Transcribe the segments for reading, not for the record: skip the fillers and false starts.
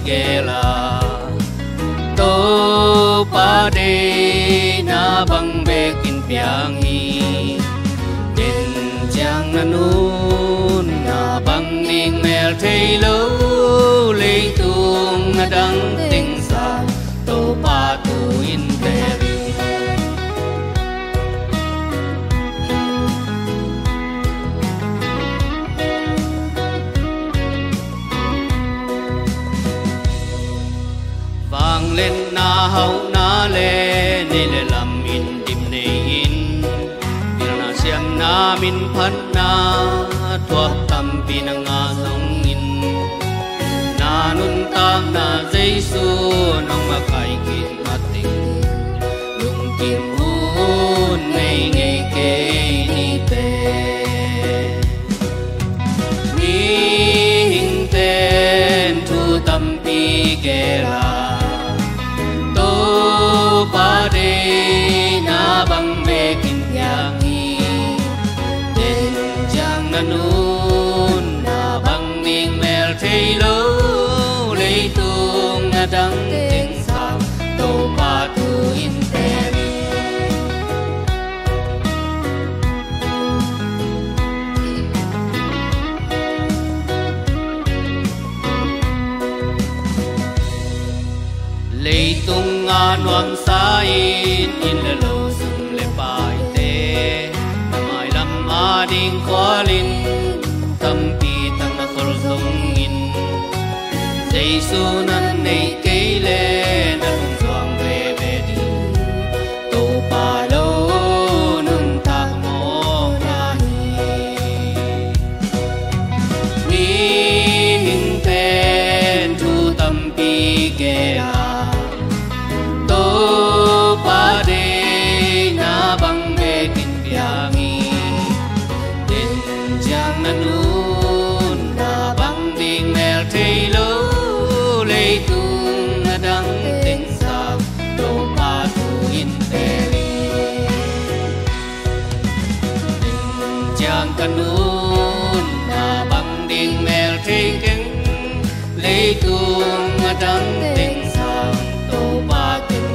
gela to pa de na bang bekin piang hi den chang na nun na bang ning mel thei lo le tung na dang ting sa to pa tu in te vang lên na hậu na le ne le lam in dim nei in bil na siam na min phan na thua tam pi na nga song in na nun tam na Giêsu nong ma kai kin ma ting lung kim hun nei ngei ke ni te ni hing ten thu tam pi ke la pa de na bang me kin yang hi den chang na nun na bang ning mel thei lo le tung na dang ting sa to pa tu in te le tung nga nuam sa in le lo sum le pai te mai lam ma ding kwalin tam pi tang na khol song in Giêsu nan nei ke le na lung zwang ve ve di to pa lo nung ta mo na ni hing ten thu tam pi ke pa de na bang me kin piangi den jang na nun na bang ding mel thei lo le tung na dang ting sa to pa tu in te li den jang ka nun na bang ding mel thei ken le tung na dang ting sa to pa kin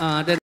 Amen.